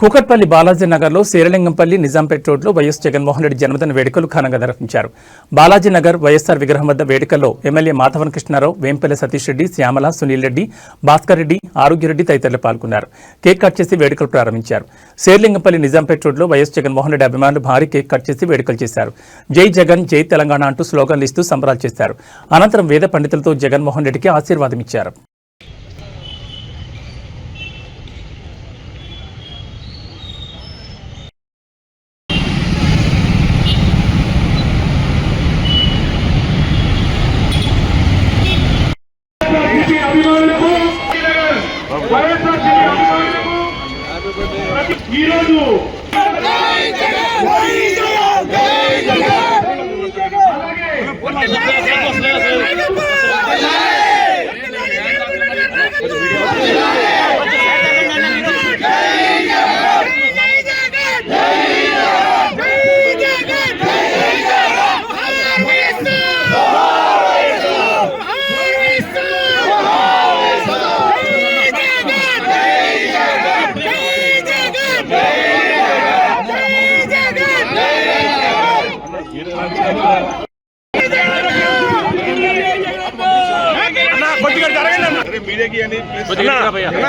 కూకట్పల్లి బాలాజీ నగర్లో శేరలింగంపల్లి నిజాంపేట్ రోడ్లో వైఎస్ జగన్మోహన్ రెడ్డి జన్మదిన వేడుకలు ఘనంగా నిర్వహించారు. బాలాజీ నగర్ వైఎస్ఆర్ విగ్రహం వద్ద వేడుకల్లో ఎమ్మెల్యే మాధవన్ కృష్ణారావు, వేంపల్లి సతీష్ రెడ్డి, శ్యామల, సునీల్ రెడ్డి, భాస్కర్ రెడ్డి, ఆరోగ్యరెడ్డి తదితరులు పాల్గొన్నారు. కేక్ కట్ చేసి వేడుకలు ప్రారంభించారు. శేరలింగంపల్లి నిజాంపేట్ రోడ్లో వైఎస్ జగన్మోహన్ రెడ్డి అభిమానులు భారీ కేక్ కట్ చేసి వేడుకలు చేశారు. జై జగన్, జై తెలంగాణ అంటూ స్లోగన్లు ఇస్తూ సంబరాలు చేశారు. అనంతరం వేద పండితులతో జగన్మోహన్ రెడ్డికి ఆశీర్వాదం ఇచ్చారు.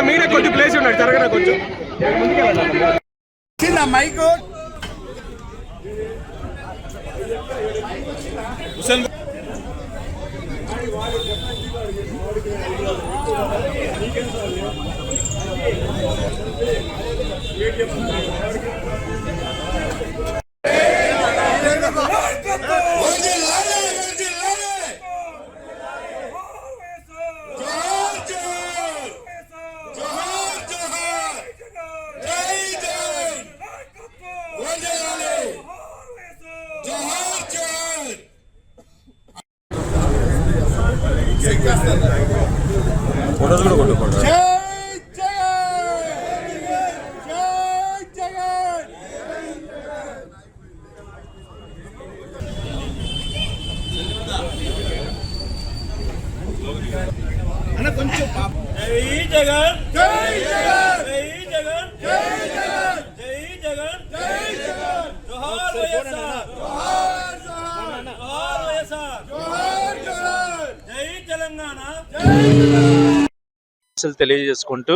మీరే కొంచెం ప్లేస్ ఉన్నాడు జరగనా కొంచెం మైకు ఫోటోస్ కూడా కొట్టుకోండి. కొంచెం జై జగన్, జై జగన్, జై జగన్, జై జగన్, జై జగన్, జై జగన్, జోహార్ వైఎస్ఆర్, జోహార్ జోహార్, జోహార్ వైఎస్ఆర్, జోహార్ జగన్, జై తెలంగాణ, జై జగన్ తెలియజేసుకుంటూ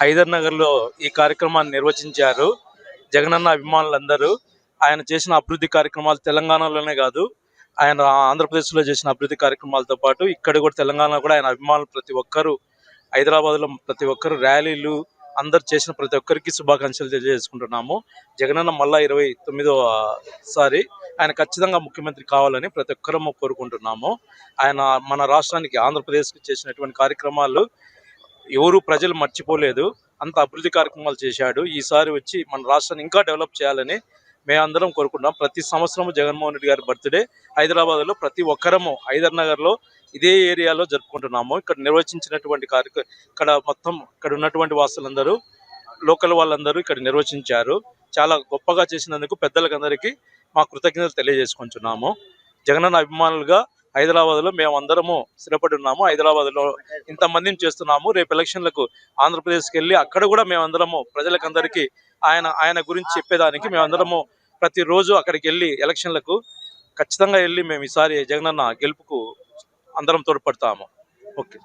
హైదర్ నగర్లో ఈ కార్యక్రమాన్ని నిర్వహించారు. జగనన్న అభిమానులందరూ ఆయన చేసిన అభివృద్ధి కార్యక్రమాలు తెలంగాణలోనే కాదు, ఆయన ఆంధ్రప్రదేశ్లో చేసిన అభివృద్ధి కార్యక్రమాలతో పాటు ఇక్కడ కూడా తెలంగాణలో కూడా ఆయన అభిమానులు ప్రతి ఒక్కరూ, హైదరాబాద్లో ప్రతి ఒక్కరు ర్యాలీలు అందరు చేసిన ప్రతి ఒక్కరికి శుభాకాంక్షలు తెలియజేసుకుంటున్నాము. జగనన్న మళ్ళా 29వ ఆయన ఖచ్చితంగా ముఖ్యమంత్రి కావాలని ప్రతి ఒక్కరము కోరుకుంటున్నాము. ఆయన మన రాష్ట్రానికి ఆంధ్రప్రదేశ్కి చేసినటువంటి కార్యక్రమాలు ఎవరు ప్రజలు మర్చిపోలేదు. అంత అభివృద్ధి కార్యక్రమాలు చేశాడు. ఈసారి వచ్చి మన రాష్ట్రాన్ని ఇంకా డెవలప్ చేయాలని మేమందరం కోరుకుంటున్నాం. ప్రతి సంవత్సరం జగన్మోహన్ రెడ్డి గారి బర్త్డే హైదరాబాద్లో ప్రతి ఒక్కరము హైదర్ నగర్లో ఇదే ఏరియాలో జరుపుకుంటున్నాము. ఇక్కడ నిర్వచించినటువంటి ఇక్కడ మొత్తం ఇక్కడ ఉన్నటువంటి వాసులందరూ, లోకల్ వాళ్ళందరూ ఇక్కడ నిర్వచించారు. చాలా గొప్పగా చేసినందుకు పెద్దలకందరికీ మా కృతజ్ఞతలు తెలియజేసుకుంటున్నాము. జగనన్న అభిమానులుగా హైదరాబాద్లో మేమందరము స్థిరపడి ఉన్నాము. హైదరాబాద్లో ఇంతమందిని చేస్తున్నాము. రేపు ఎలక్షన్లకు ఆంధ్రప్రదేశ్కి వెళ్ళి అక్కడ కూడా మేమందరము ప్రజలకందరికీ ఆయన గురించి చెప్పేదానికి మేమందరము ప్రతిరోజు అక్కడికి వెళ్ళి ఎలక్షన్లకు ఖచ్చితంగా వెళ్ళి మేము ఈసారి జగనన్న గెలుపుకు అందరం తోడ్పడతాము. ఓకే.